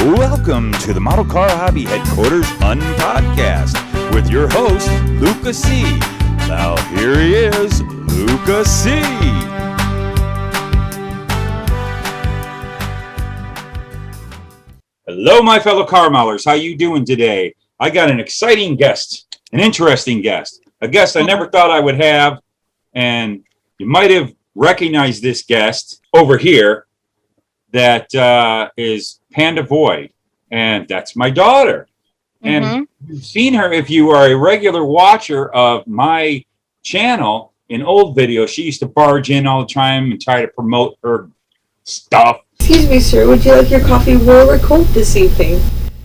Welcome to the Model Car Hobby Headquarters Unpodcast with your host, Luca C. Now here he is, Luca C. Hello, my fellow car maulers. How you doing today? I got an exciting guest, an interesting guest, a guest I never thought I would have, and you might have recognized this guest over here. That is Panda Void, and that's my daughter. And you've seen her if you are a regular watcher of my channel in old videos. She used to barge in all the time and try to promote her stuff. Excuse me, sir, would you like your coffee warm or cold this evening?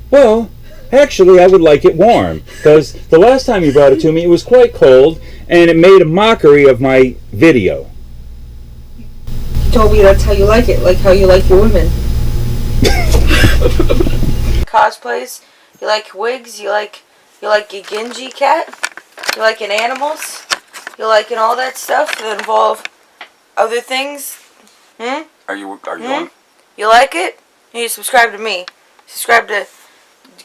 Well, actually, I would like it warm, because the last time you brought it to me, it was quite cold, and it made a mockery of my video. You told me that's how you like it, like how you like your women. Cosplays, you like wigs, you like your Genji cat, you like in animals, you like in all that stuff that involve other things. Are you on? You like it? You subscribe to me. Subscribe to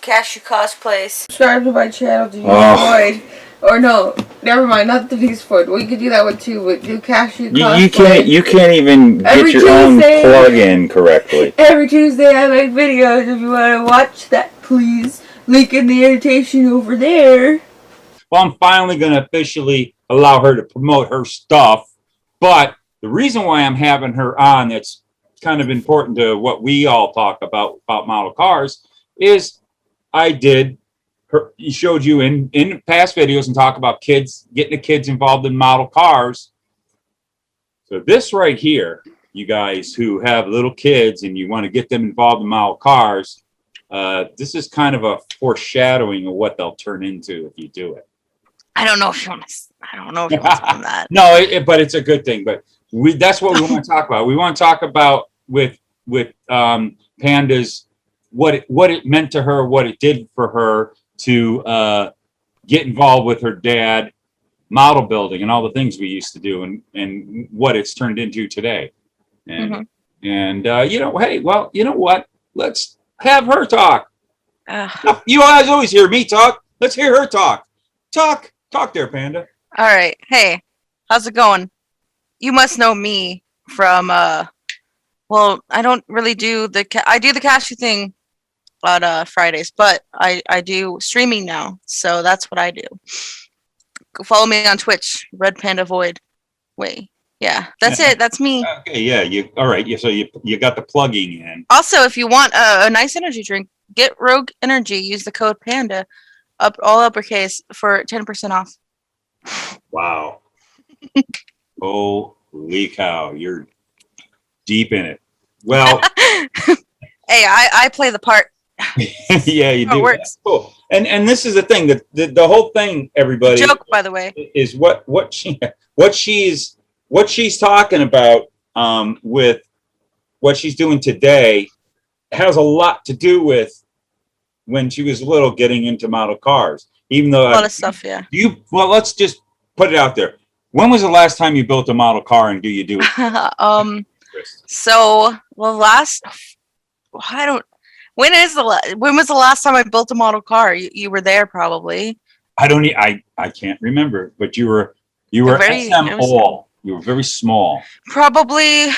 Cashew Cosplay. Subscribe to my channel, Void. Or no, never mind, not the Beast Void. We could do that one too, but do Cashew Cosplay. You can't even get your own plug-in correctly. Every Tuesday I make videos. If you want to watch that, please. Link in the annotation over there. Well, I'm finally going to officially allow her to promote her stuff. But the reason why I'm having her on, that's kind of important to what we all talk about model cars, is he showed you in past videos and talk about kids, getting the kids involved in model cars. So this right here, you guys who have little kids and you want to get them involved in model cars, this is kind of a foreshadowing of what they'll turn into if you do it. I don't know if you want to do that. No, but it's a good thing. But that's what we want to talk about. We want to talk about with Panda's what it meant to her, what it did for her to get involved with her dad, model building, and all the things we used to do, and what it's turned into today. And you know, hey, well, you know what? Let's have her talk. You guys always hear me talk. Let's hear her talk. Talk there, Panda. All right. Hey, how's it going? You must know me from well, I don't really do I do the Cashew thing on Fridays, but I do streaming now, so that's what I do. Go follow me on Twitch, Red Panda Void. Wait, yeah, that's it. That's me. Okay, yeah, all right. So you got the plugging in. Also, if you want a nice energy drink, get Rogue Energy. Use the code Panda, all uppercase, for 10% off. Wow. Holy cow, you're deep in it. Well, hey, I play the part. Yeah, you do. It works. Cool. And this is the thing, that the whole thing, everybody, joke, by the way, is what she's talking about with what she's doing today has a lot to do with when she was little, getting into model cars. Even though a lot of stuff, yeah. Well, let's just put it out there. When was the last time you built a model car, and do you do it? So when was the last time I built a model car? You were there probably. I can't remember, but you were SMO. You were very small. Probably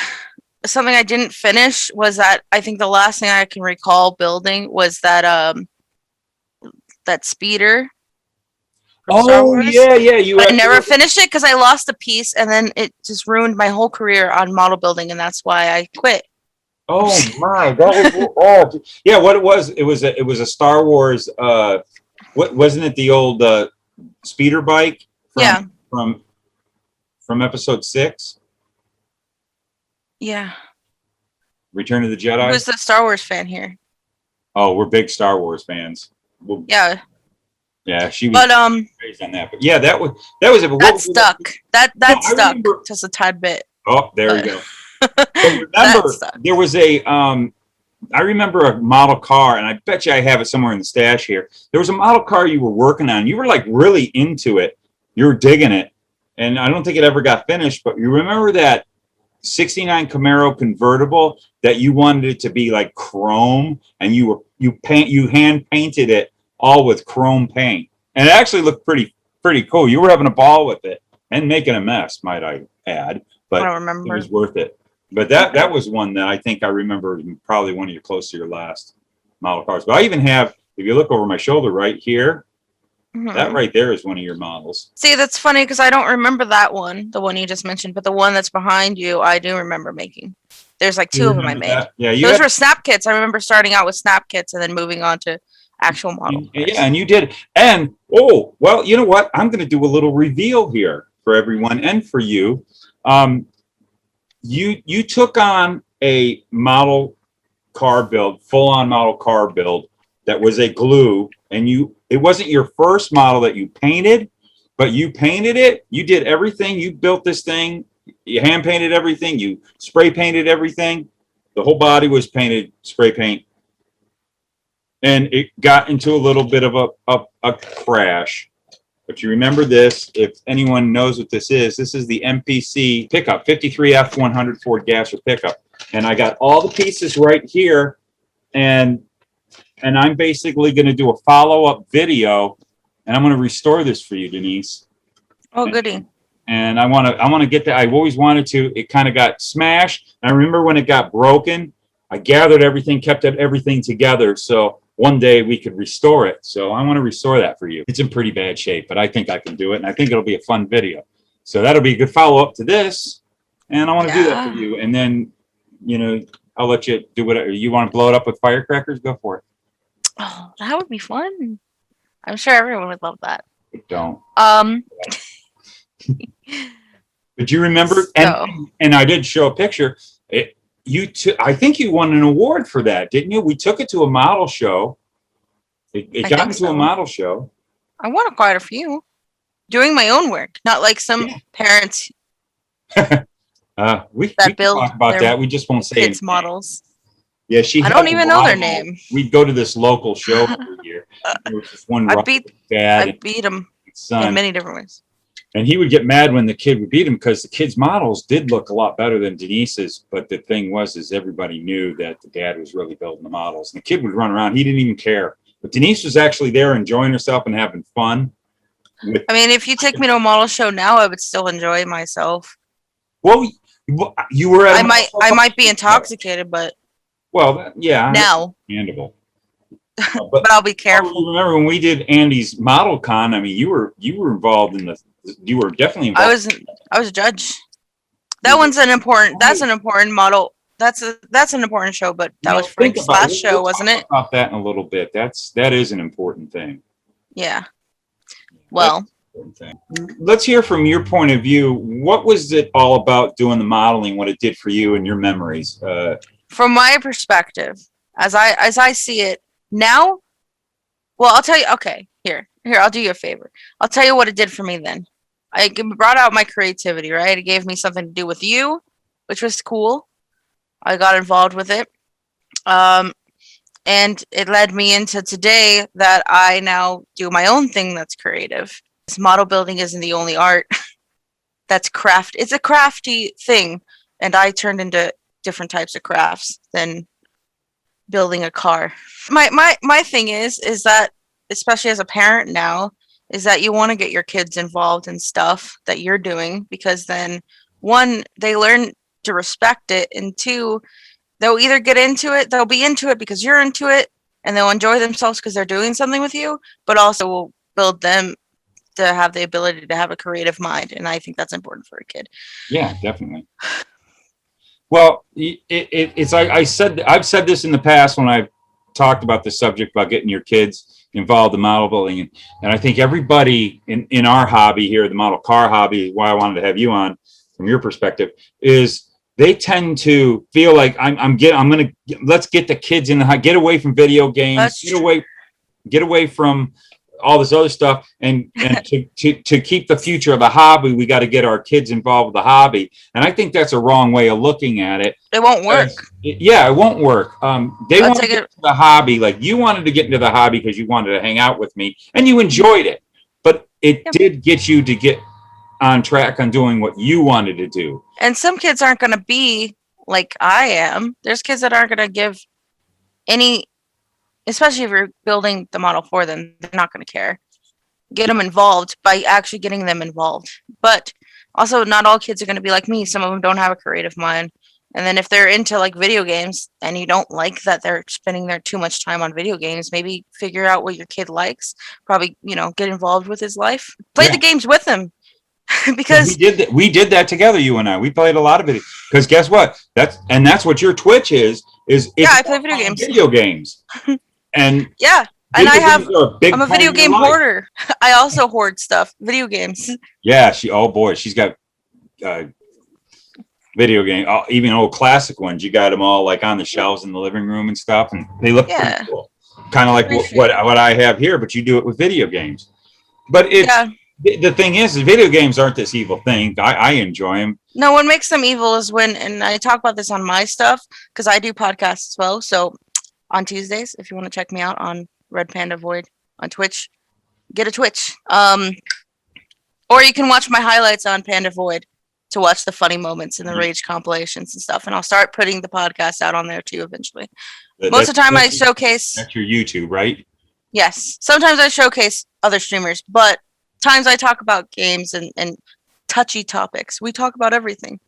something I didn't finish was that, I think the last thing I can recall building was that speeder. Oh yeah. I never finished it because I lost a piece, and then it just ruined my whole career on model building, and that's why I quit. Oh my, that was yeah. What it was a Star Wars. What wasn't it, the old speeder bike? From Episode 6. Yeah. Return of the Jedi. Who's the Star Wars fan here? Oh, we're big Star Wars fans. Yeah. Yeah, she was raised on that. But yeah, that was it. That stuck. That stuck just a tad bit. Oh, there we go. Remember, there was I remember a model car, and I bet you I have it somewhere in the stash here. There was a model car you were working on. You were like really into it. You were digging it, and I don't think it ever got finished. But you remember that '69 Camaro convertible that you wanted it to be like chrome, and you hand painted it all with chrome paint, and it actually looked pretty cool. You were having a ball with it and making a mess, might I add, I but don't it remember. was worth it. But that was one that I think I remember, probably one of your close to your last model cars. But I even have, if you look over my shoulder right here, that right there is one of your models. See, that's funny because I don't remember that one, the one you just mentioned, but the one that's behind you, I do remember making. There's like two of them I made. That? Yeah, Those were snap kits. I remember starting out with snap kits and then moving on to actual model. Yeah, and you did. And oh, well, you know what? I'm going to do a little reveal here for everyone and for you. You took on a model car build, full-on model car build that was a glue, and it wasn't your first model that you painted, but you painted it. You did everything. You built this thing. You hand painted everything. You spray painted everything. The whole body was painted spray paint. And it got into a little bit of a crash. But you remember this, if anyone knows what this is the MPC pickup, 53 F100 Ford Gasser pickup. And I got all the pieces right here, and I'm basically going to do a follow-up video, and I'm going to restore this for you, Denise. Oh, goody. And I want to get that. I've always wanted to. It kind of got smashed. I remember when it got broken, I gathered everything, kept everything together, so one day we could restore it. So I want to restore that for you. It's in pretty bad shape, but I think I can do it, and I think it'll be a fun video. So that'll be a good follow-up to this, and I want to do that for you. And then, I'll let you do whatever. You want to blow it up with firecrackers? Go for it. Oh, that would be fun. I'm sure everyone would love that. But don't. But you remember, and I did show a picture. I think you won an award for that, didn't you? We took it to a model show. It got into a model show. I won quite a few. Doing my own work, not like some parents we can talk about that. We just won't say kids models. Yeah, I don't even know their name. We'd go to this local show every year. There was this one I beat him in many different ways. And he would get mad when the kid would beat him because the kid's models did look a lot better than Denise's. But the thing was everybody knew that the dad was really building the models. And the kid would run around. He didn't even care. But Denise was actually there enjoying herself and having fun. I mean, if you take me to a model show now, I would still enjoy myself. Well, you were at I might be intoxicated, but now understandable. But I'll be careful. Remember when we did Andy's model con? I mean, you were involved in you were definitely involved. I was a judge. That's an important model. That's an important show, but that was Frank's last show, wasn't it? About that in a little bit. That is an important thing. Yeah. Well, let's hear from your point of view. What was it all about doing the modeling? What it did for you and your memories? From my perspective, as I see it now, well, I'll tell you. Okay, here, I'll do you a favor. I'll tell you what it did for me then. I brought out my creativity, right? It gave me something to do with you, which was cool. I got involved with it. And it led me into today that I now do my own thing that's creative. This model building isn't the only art that's craft. It's a crafty thing. And I turned into different types of crafts than building a car. My thing is that, especially as a parent now, is that you want to get your kids involved in stuff that you're doing, because then, one, they learn to respect it, and two, they'll either get into it, they'll be into it because you're into it, and they'll enjoy themselves because they're doing something with you, but also will build them to have the ability to have a creative mind. And I think that's important for a kid. Yeah, definitely. Well, it's like I've said this in the past when I've talked about the subject about getting your kids involved in model building. And I think everybody in our hobby here, the model car hobby, why I wanted to have you on from your perspective, is they tend to feel like let's get the kids get away from video games, get away from all this other stuff, and to keep the future of the hobby, we got to get our kids involved with the hobby. And I think that's a wrong way of looking at it. It won't work. It won't work. They want to get into the hobby, like you wanted to get into the hobby because you wanted to hang out with me and you enjoyed it, but it did get you to get on track on doing what you wanted to do. And some kids aren't going to be like I am. There's kids that aren't going to give any, especially if you're building the model for them, they're not going to care. Get them involved by actually getting them involved. But also, not all kids are going to be like me. Some of them don't have a creative mind. And then if they're into like video games and you don't like that they're spending their too much time on video games, maybe figure out what your kid likes. Probably, get involved with his life. Play the games with him. Because we did that together, you and I. We played a lot of it. Because guess what? That's what your Twitch is I play video games. Video games. And yeah. And I'm a video game hoarder. I also hoard stuff. Video games. Yeah, she's got video game, even old classic ones. You got them all like on the shelves in the living room and stuff, and they look pretty cool. Kind of like what I have here, but you do it with video games. But the thing is video games aren't this evil thing. I enjoy them. No, what makes them evil is and I talk about this on my stuff because I do podcasts as well. So on Tuesdays, if you want to check me out on Red Panda Void on Twitch, get a Twitch. Or you can watch my highlights on Panda Void to watch the funny moments and the rage compilations and stuff. And I'll start putting the podcast out on there too eventually. Most of the time I showcase. That's your YouTube, right? Yes. Sometimes I showcase other streamers, but times I talk about games and touchy topics. We talk about everything.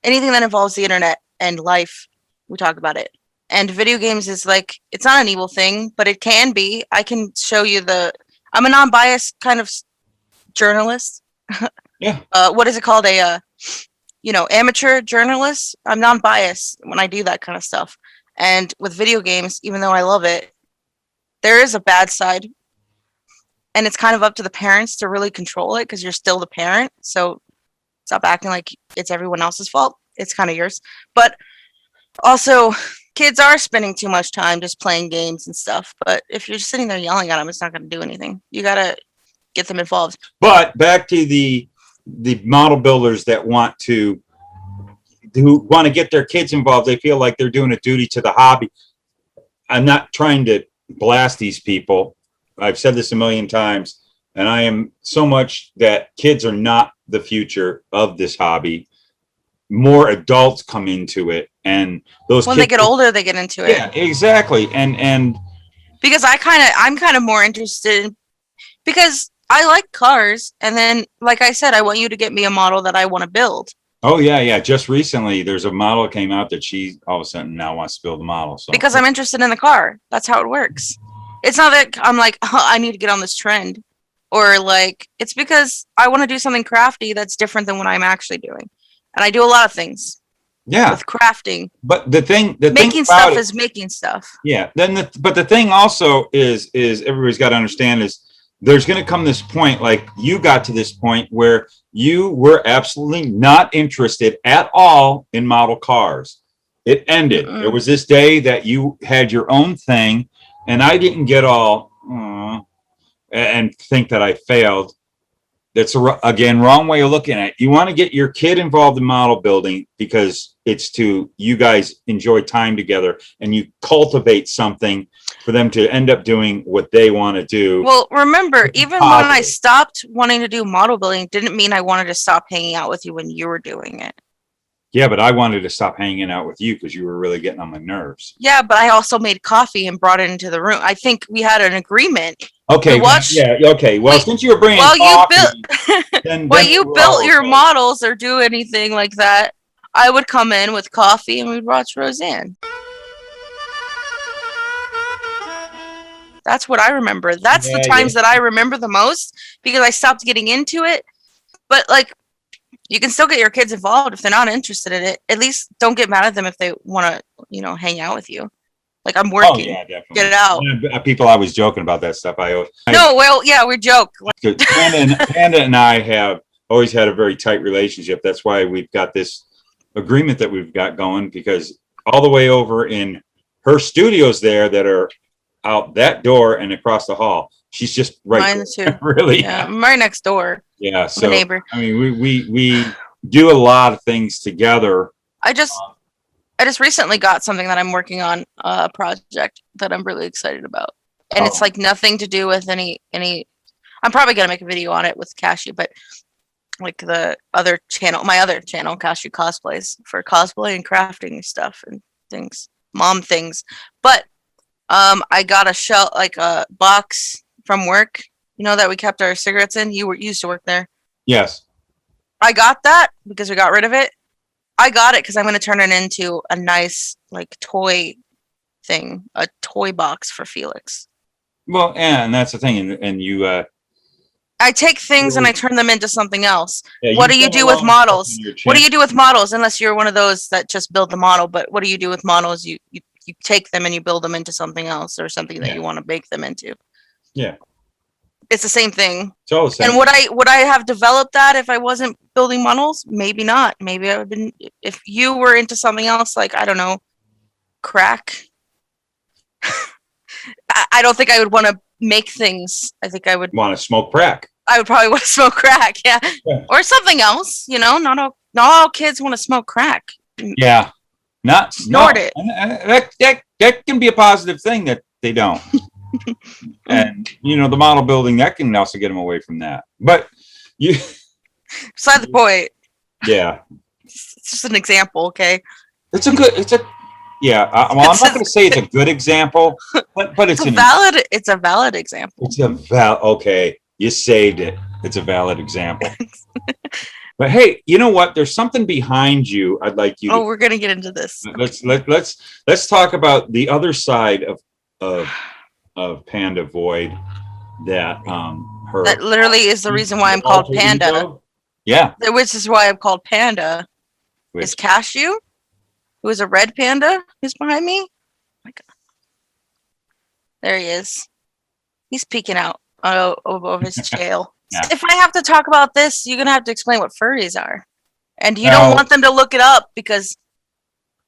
Anything that involves the internet and life, we talk about it. And video games is like, it's not an evil thing, but it can be. I can show you I'm a non-biased kind of journalist. Yeah. What is it called? Amateur journalist. I'm non-biased when I do that kind of stuff. And with video games, even though I love it, there is a bad side. And it's kind of up to the parents to really control it because you're still the parent. So stop acting like it's everyone else's fault. It's kind of yours. But also, kids are spending too much time just playing games and stuff. But if you're just sitting there yelling at them, it's not going to do anything. You got to get them involved. But back to the model builders that want to get their kids involved. They feel like they're doing a duty to the hobby. I'm not trying to blast these people. I've said this a million times, and I am so much that kids are not the future of this hobby. More adults come into it, and those when kids, they get older, they get into it. Yeah, exactly. And because I'm kind of more interested because I like cars, and then like I said, I want you to get me a model that I want to build. Oh yeah. Just recently, there's a model that came out that she all of a sudden now wants to build a model. So because I'm interested in the car, that's how it works. It's not that I'm like, I need to get on this trend, or like it's because I want to do something crafty that's different than what I'm actually doing, and I do a lot of things. Yeah, with crafting. But the thing stuff is making stuff. Yeah. But the thing also is everybody's got to understand is there's going to come this point, like you got to this point where you were absolutely not interested at all in model cars. It ended. Mm-mm. There was this day that you had your own thing, and I didn't get all and think that I failed. That's again wrong way of looking at it. You want to get your kid involved in model building because it's you guys enjoy time together and you cultivate something for them to end up doing what they want to do. Well, remember, even when I stopped wanting to do model building, didn't mean I wanted to stop hanging out with you when you were doing it. Yeah, but I wanted to stop hanging out with you because you were really getting on my nerves. Yeah, but I also made coffee and brought it into the room. I think we had an agreement. Okay. Okay. Well, since you were bringing coffee, you built your models or do anything like that, I would come in with coffee and we'd watch Roseanne. That's what I remember. That's the times that I remember the most because I stopped getting into it. But like, you can still get your kids involved if they're not interested in it. At least don't get mad at them if they want to, hang out with you. Like, I'm working. Oh, yeah, definitely. Get it out. People always joking about that stuff. We joke. Panda and I have always had a very tight relationship. That's why we've got this agreement that we've got going, because all the way over in her studios there that are out that door and across the hall, she's just right. Mine too. Really? Yeah, I'm right next door. Yeah. So, my neighbor. I mean, we do a lot of things together. I just recently got something that I'm working on, a project that I'm really excited about. And it's like nothing to do with any, I'm probably going to make a video on it with Cashew, but like the other channel, my other channel, Cashew Cosplays, for cosplay and crafting stuff and things, mom things. But I got a shell, like a box from work, you know, that we kept our cigarettes in. You used to work there. Yes. I got that because we got rid of it. I got it because I'm going to turn it into a nice like toy thing, a toy box for Felix. Well, and that's the thing, and you. I take things and Really? I turn them into something else. Yeah, What do you've you done a do lot with of stuff models? in your What do channel. you do with models? Unless you're one of those that just build the model, but what do you do with models? You take them and you build them into something else or something that Yeah. you want to bake them into. Yeah. It's the same thing. It's all the same. And would I have developed that if I wasn't building models? Maybe not. Maybe I would have been, if you were into something else, like, I don't know, crack. I don't think I would want to make things. I think I would Want to smoke crack? I would probably want to smoke crack, yeah. Or something else, you know. Not all kids want to smoke crack. Yeah. Not Snort no. it. And that can be a positive thing that they don't. And you know, the model building, that can also get them away from that. But you, Beside the point. yeah, It's just an example, okay? it's a yeah. Well, I'm not going to say it's a good example, but it's a valid example. It's a okay. You saved it. It's a valid example. But hey, you know what? There's something behind you. I'd like you. Oh, we're gonna get into this. Let's talk about the other side of Panda Void. That that literally is the reason why I'm called Panda. Ego. Yeah. Which is why I'm called Panda. Is Cashew, who is a red panda, who's behind me. Oh my God. There he is. He's peeking out of his jail. Yeah. If I have to talk about this, you're gonna have to explain what furries are, and you don't want them to look it up because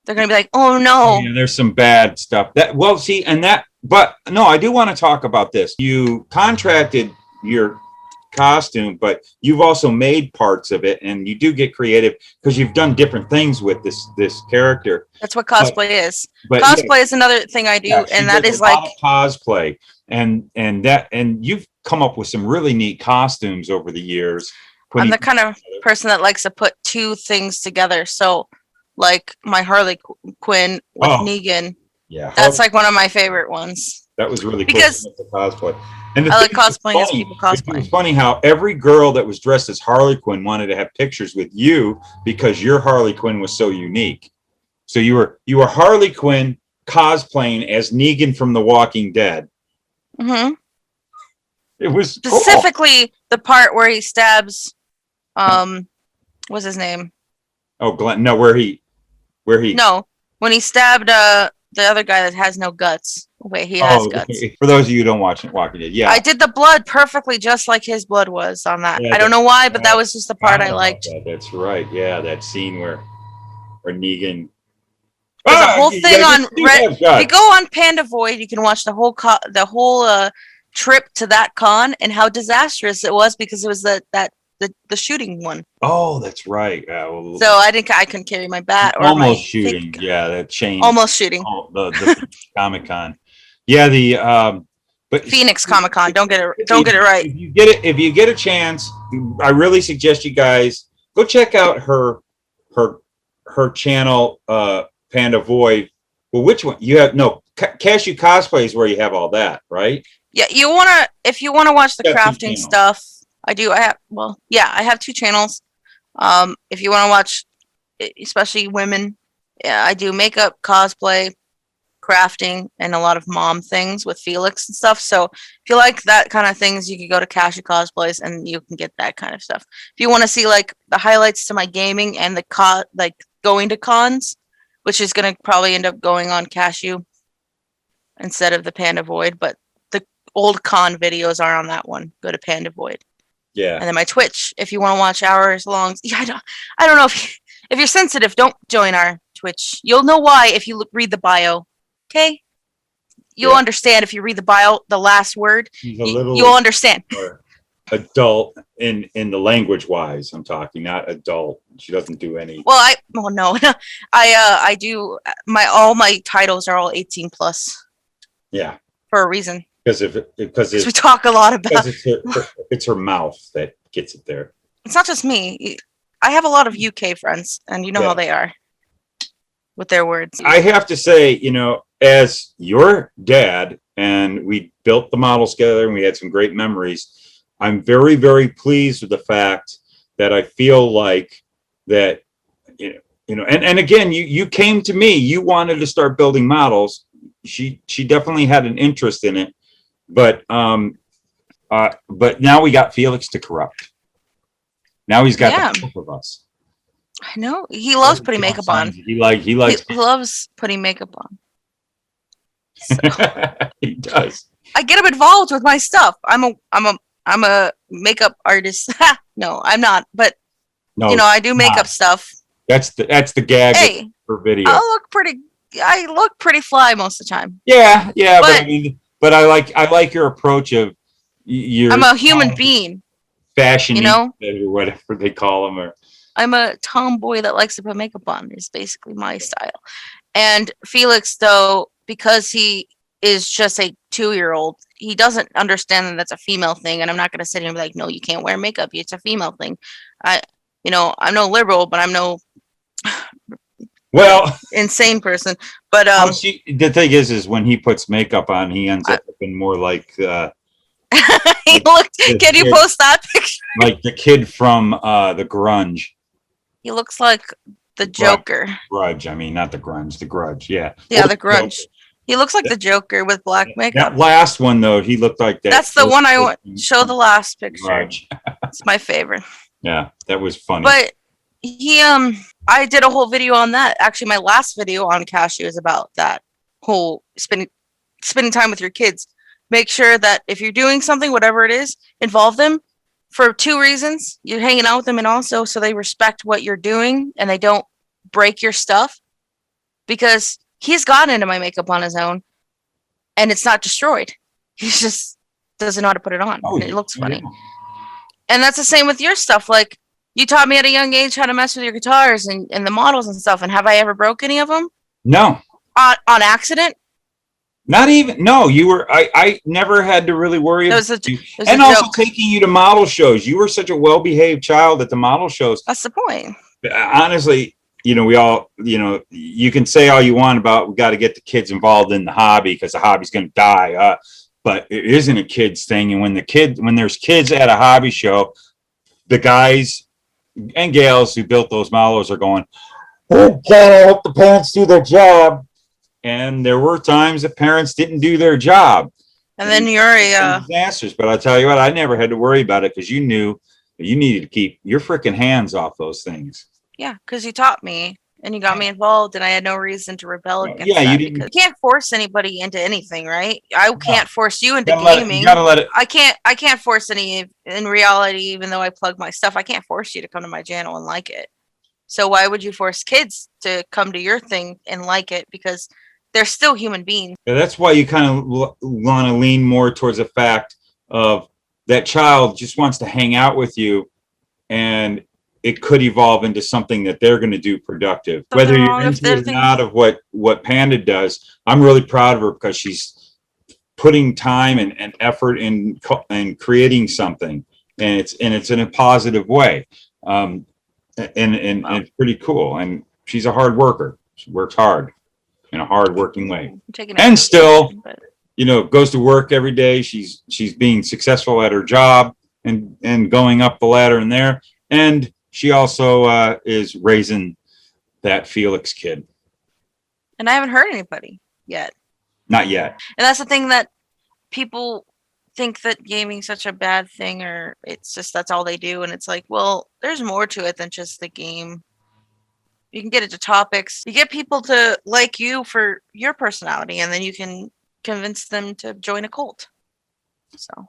they're gonna be like, "Oh no." Yeah, there's some bad stuff. But no, I do want to talk about this. You contracted your costume, but you've also made parts of it, and you do get creative because you've done different things with this character. That's what cosplay is. But Cosplay is another thing I do, and that is like cosplay, and you've come up with some really neat costumes over the years. I'm the kind of person that likes to put two things together. So, like my Harley Quinn with Negan. Yeah, that's like one of my favorite ones. That was really because cool. Cosplay. And I like cosplaying as people cosplay. It's funny how every girl that was dressed as Harley Quinn wanted to have pictures with you because your Harley Quinn was so unique. So you were Harley Quinn cosplaying as Negan from The Walking Dead. Mm-hmm. It was specifically cool. The part where he stabs, what's his name? Oh, Glenn. No, where he? No, when he stabbed the other guy that has no guts. Wait, he has guts. For those of you who don't watch Walking Dead, yeah. I did the blood perfectly just like his blood was on that. Yeah, I don't know why, but that was just the part I liked. That's right. Yeah, that scene where Negan. There's a whole thing on Red. If you go on Panda Void, you can watch the whole trip to that con and how disastrous it was because it was the shooting one. Oh, that's right. So I couldn't carry my bat or almost my shooting. Yeah, that chain. Almost shooting. Oh, the Comic Con. Yeah, but Phoenix Comic Con. Don't get it right. If you get a chance, I really suggest you guys go check out her channel, Panda Void. Well, which one? You have Cashew Cosplay is where you have all that, right? Yeah, if you wanna watch the crafting stuff, I have two channels. If you want to watch, especially women, I do makeup, cosplay, crafting, and a lot of mom things with Felix and stuff. So if you like that kind of things, you can go to Cashew Cosplays and you can get that kind of stuff. If you want to see like the highlights to my gaming and like going to cons, which is going to probably end up going on Cashew instead of the Panda Void, but the old con videos are on that one. Go to Panda Void. Yeah. And then my Twitch, if you want to watch hours long. Yeah, I don't know if you're sensitive, don't join our Twitch. You'll know why if you read the bio. Okay? You'll understand if you read the bio, the last word. You'll understand. Adult in the language wise, I'm talking, not adult. She doesn't do any. Well, no. I do all my titles are all 18 plus. Yeah. For a reason. Because we talk a lot about it's her mouth that gets it there. It's not just me. I have a lot of UK friends, and you know how they are with their words. I have to say, as your dad, and we built the models together and we had some great memories, I'm very, very pleased with the fact that I feel like that, and again, you came to me, you wanted to start building models. She definitely had an interest in it, but now we got Felix to corrupt. Now he's got the both of us. I know he loves putting makeup on. He loves putting makeup on. So. He does. I get him involved with my stuff. I'm a makeup artist. No, I'm not. But no, I do makeup stuff. That's the gag for video. I look pretty fly most of the time. Yeah, but I like your approach of I'm a human being. Fashion, or whatever they call them, or I'm a tomboy that likes to put makeup on. Is basically my style. And Felix, though, because he is just a 2-year-old, he doesn't understand that that's a female thing. And I'm not going to sit here and be like, no, you can't wear makeup. It's a female thing. I'm no liberal, but I'm no insane person. But the thing is when he puts makeup on, he ends up looking more like Can you post that picture? Like the kid from the Grunge. He looks like the Joker. Grudge. I mean, not the Grunge. The Grudge. Yeah. Yeah, the Grunge. He looks like the Joker with black makeup. That last one though, he looked like that. That's the one I want. Show the last picture. It's my favorite. Yeah, that was funny. But I did a whole video on that. Actually, my last video on Cashew is about that whole spending time with your kids. Make sure that if you're doing something, whatever it is, involve them for 2 reasons. You're hanging out with them, and also so they respect what you're doing and they don't break your stuff. Because he's gotten into my makeup on his own, and it's not destroyed. He just doesn't know how to put it on. And it looks funny. And that's the same with your stuff. Like, you taught me at a young age how to mess with your guitars and the models and stuff. And have I ever broke any of them? No. On accident? Not even. No, you were. I never had to really worry about you. And also taking you to model shows. You were such a well-behaved child at the model shows. That's the point. Honestly, we all, you can say all you want about we got to get the kids involved in the hobby because the hobby's going to die. But it isn't a kid's thing. And when there's kids at a hobby show, the guys and gals who built those models are going, oh God, I hope the parents do their job. And there were times that parents didn't do their job. And then you're disasters. But I'll tell you what, I never had to worry about it because you knew that you needed to keep your freaking hands off those things. Yeah, because you taught me and you got me involved, and I had no reason to rebel against that. You didn't. You can't force anybody into anything, right? I can't force you into gaming. You gotta let it. I can't force any. In reality, even though I plug my stuff, I can't force you to come to my channel and like it. So why would you force kids to come to your thing and like it? Because they're still human beings. Yeah, that's why you kind of want to lean more towards the fact of that child just wants to hang out with you, and it could evolve into something that they're going to do productive. Whether you're into it or not of what Panda does, I'm really proud of her because she's putting time and effort in creating something, and it's in a positive way, and it's pretty cool. And she's a hard worker. She works hard in a hard working way, and still, goes to work every day. She's being successful at her job and going up the ladder in there, and she also is raising that Felix kid. And I haven't hurt anybody yet. Not yet. And that's the thing, that people think that gaming's such a bad thing, or it's just that's all they do. And it's like, well, there's more to it than just the game. You can get into topics. You get people to like you for your personality, and then you can convince them to join a cult. So.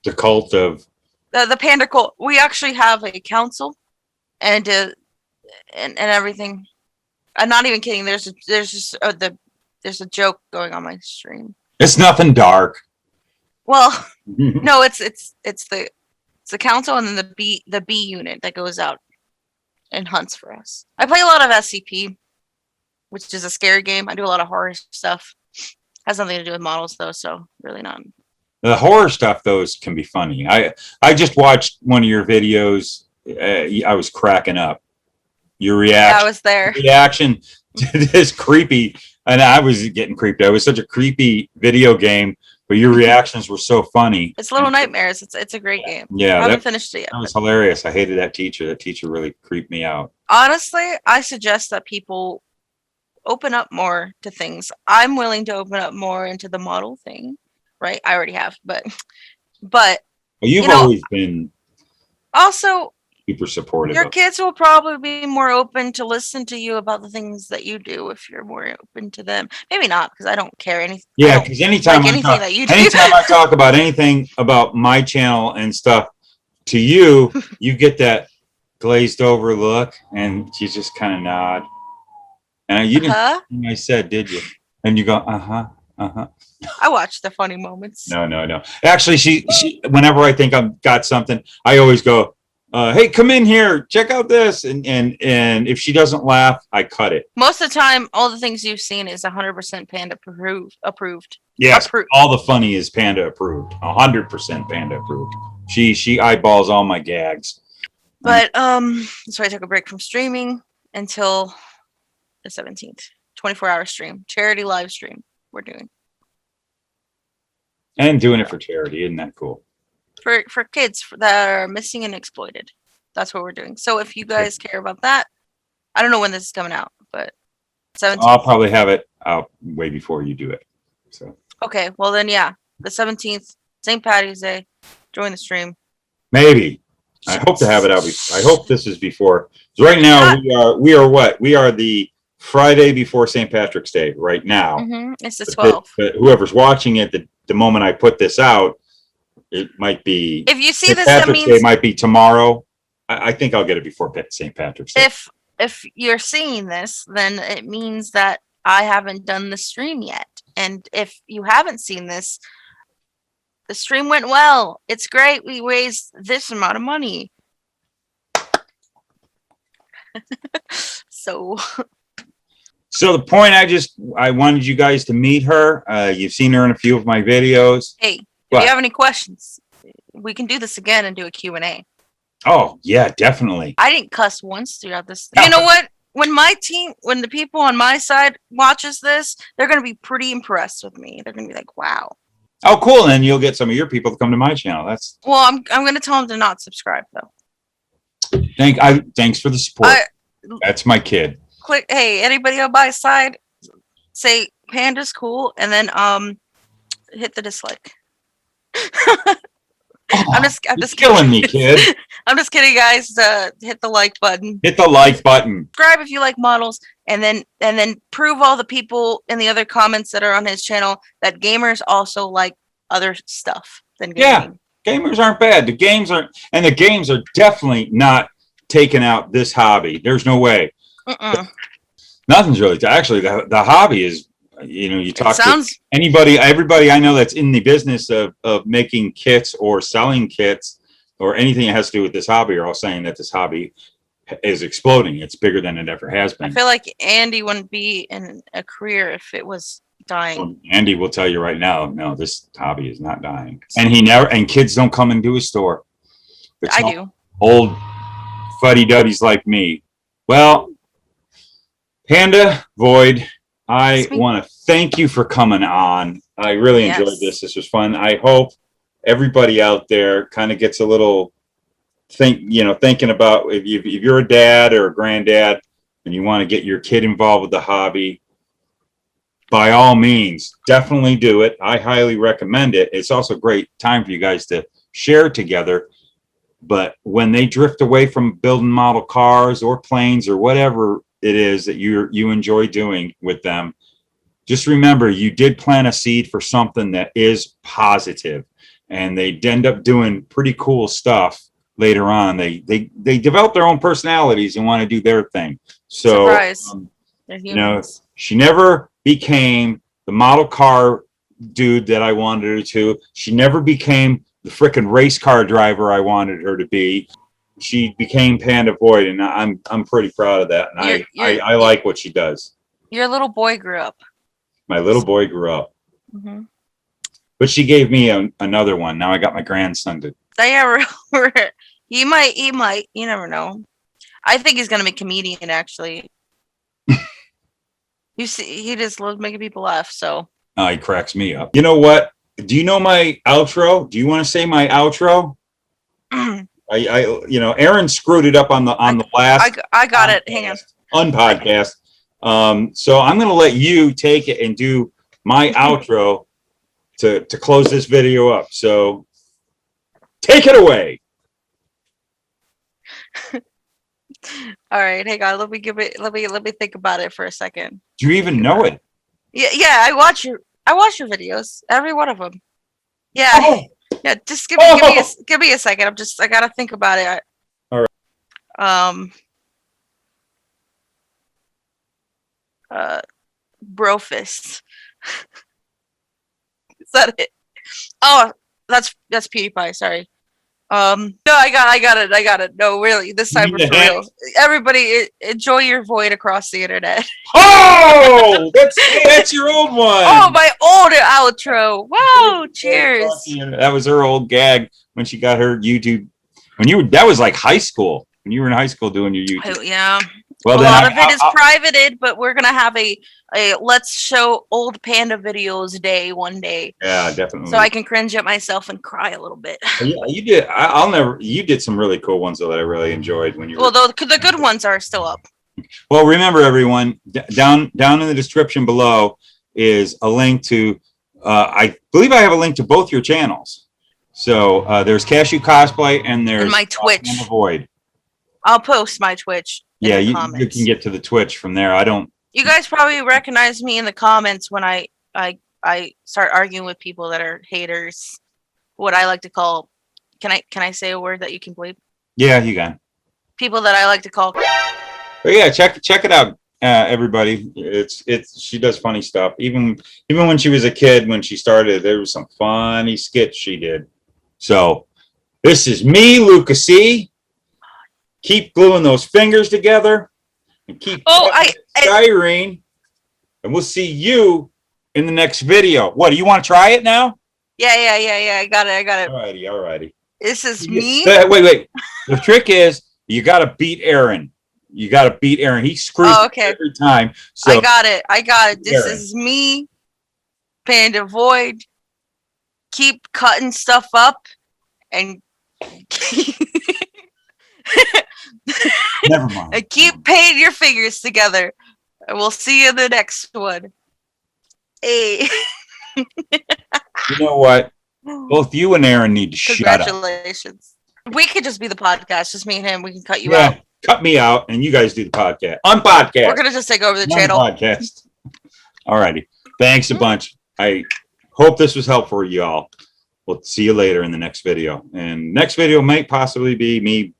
The cult of... The Panda cult. We actually have a council, and everything. I'm not even kidding. There's a joke going on my stream. It's nothing dark. Well, no, it's the council, and then the B unit that goes out and hunts for us. I play a lot of SCP, which is a scary game. I do a lot of horror stuff. Has nothing to do with models though, so really not The horror stuff, those can be funny. I just watched one of your videos. I was cracking up. Your Yeah, I was there. reaction to this creepy, and I was getting creeped out. It was such a creepy video game, but your reactions were so funny. It's Little Nightmares. It's a great game. Yeah, I haven't finished it yet. That was hilarious. I hated that teacher. That teacher really creeped me out. Honestly, I suggest that people open up more to things. I'm willing to open up more into the model thing, right? I already have, but Well, you've always been also super supportive. Your kids will probably be more open to listen to you about the things that you do if you're more open to them. Maybe not, because I don't care anything. Yeah, because anytime I talk about anything about my channel and stuff to you, you get that glazed over look, and you just kind of nod. And you didn't think I said, did you? And you go, uh-huh. I watch the funny moments. No. Actually, she whenever I think I've got something, I always go, hey, come in here, check out this. And if she doesn't laugh, I cut it. Most of the time, all the things you've seen is 100% Panda approved. Yes, all the funny is Panda approved. 100% Panda approved. She eyeballs all my gags. But so I took a break from streaming until the 17th. 24-hour stream, charity live stream we're doing. And doing it for charity, isn't that cool? For kids that are missing and exploited. That's what we're doing. So if you guys care about that, I don't know when this is coming out, but 17th. I'll probably have it out way before you do it. So okay, well then yeah, the 17th, St. Patty's Day. Join the stream. Maybe. I hope to have it out. I hope this is before. Right now we are what? We are the Friday before St. Patrick's Day right now. It's the 12th. But whoever's watching it, the moment I put this out, it might be. If you see St. this, Patrick's that means Day might be tomorrow. I think I'll get it before St. Patrick's Day. If you're seeing this, then it means that I haven't done the stream yet. And if you haven't seen this, the stream went well. It's great. We raised this amount of money. So the point I wanted you guys to meet her. You've seen her in a few of my videos. Hey, if you have any questions, we can do this again and do a Q&A. Oh, yeah, definitely. I didn't cuss once throughout this. You know what? When the people on my side watches this, they're going to be pretty impressed with me. They're going to be like, wow. Oh, cool. And you'll get some of your people to come to my channel. I'm going to tell them to not subscribe, though. Thanks for the support. That's my kid. Click. Hey, anybody on my side, say Panda's cool, and then hit the dislike. I'm just killing me, kid. I'm just kidding, guys. Hit the like button. Hit the like button. Subscribe if you like models, and then prove all the people in the other comments that are on his channel that gamers also like other stuff than gaming. Yeah, gamers aren't bad. The games are definitely not taking out this hobby. There's no way. Nothing's really. Actually, the hobby is. You talk to everybody I know that's in the business of making kits or selling kits or anything that has to do with this hobby are all saying that this hobby is exploding. It's bigger than it ever has been. I feel like Andy wouldn't be in a career if it was dying. Well, Andy will tell you right now, no, this hobby is not dying. And kids don't come into his store. I do. Old fuddy-duddies like me. Well, Panda Void, I want to thank you for coming on. I really enjoyed this. This was fun. I hope everybody out there kind of gets a little thinking about if you're a dad or a granddad and you want to get your kid involved with the hobby, by all means, definitely do it. I highly recommend it. It's also a great time for you guys to share together. But when they drift away from building model cars or planes or whatever it is that you enjoy doing with them, just remember you did plant a seed for something that is positive, and they end up doing pretty cool stuff later on. They develop their own personalities and want to do their thing. So she never became the model car dude that I wanted her to. She never became the frickin' race car driver I wanted her to be. She became Panda Void, and I'm pretty proud of that. And I like what she does. Your little boy grew up. My little boy grew up. But she gave me another one. Now I got my grandson to. He might. You never know. I think he's gonna be a comedian. Actually, you see, he just loves making people laugh. So. Oh, he cracks me up. You know what? Do you know my outro? Do you want to say my outro? Aaron screwed it up on the last. I got it. Hang on. Podcast. So I'm going to let you take it and do my outro to close this video up. So take it away. All right, hang on. Let me think about it for a second. Do you even know it? Yeah. I watch your videos, every one of them. Yeah. Oh. Yeah. Just give me a second. I gotta think about it. All right. Brofist. Is that it? Oh, that's PewDiePie. Sorry. No, I got it. No, really, this time for real. Everybody, enjoy your void across the internet. Oh, that's your old one. Oh, my old outro. Wow, cheers. That was her old gag when she got her YouTube. That was like high school. When you were in high school doing your YouTube. Yeah. Well, a lot of it is privated, but we're gonna have a let's show old panda videos day one day. Yeah, definitely. So I can cringe at myself and cry a little bit. Yeah, you did. I'll never. You did some really cool ones that I really enjoyed when you. Well, the good ones are still up. Well, remember everyone, down in the description below is a link to. I believe I have a link to both your channels. So there's Cashew Cosplay and there's my Twitch. Panda Void. I'll post my Twitch. Yeah, you can get to the Twitch from there. I don't. You guys probably recognize me in the comments when I start arguing with people that are haters. What I like to call, can I say a word that you can bleep? Yeah, you can. People that I like to call. But yeah, check it out, everybody. She does funny stuff. Even when she was a kid, when she started, there was some funny skits she did. So this is me, Lucas C. Keep gluing those fingers together and keep styrene, and we'll see you in the next video. What, do you want to try it now? Yeah. I got it. Alrighty. This is me. Wait. The trick is you got to beat Aaron. He screws every time. So I got it. This is me, Panda Void. Keep cutting stuff up and never mind. And keep painting your fingers together. And we'll see you in the next one. Hey. You know what? Both you and Aaron need to shut up. Congratulations. We could just be the podcast, just me and him. We can cut you out. Cut me out, and you guys do the podcast. On podcast. We're gonna just take over the channel. Podcast. Alrighty. Thanks a bunch. I hope this was helpful for y'all. We'll see you later in the next video. And next video might possibly be me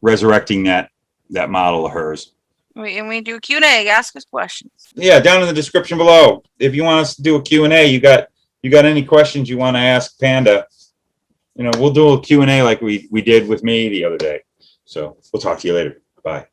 resurrecting that model of hers. And we do Q&A. Ask us questions. Yeah, down in the description below. If you want us to do a Q&A, you got any questions you want to ask Panda, we'll do a Q&A like we did with me the other day. So we'll talk to you later. Bye.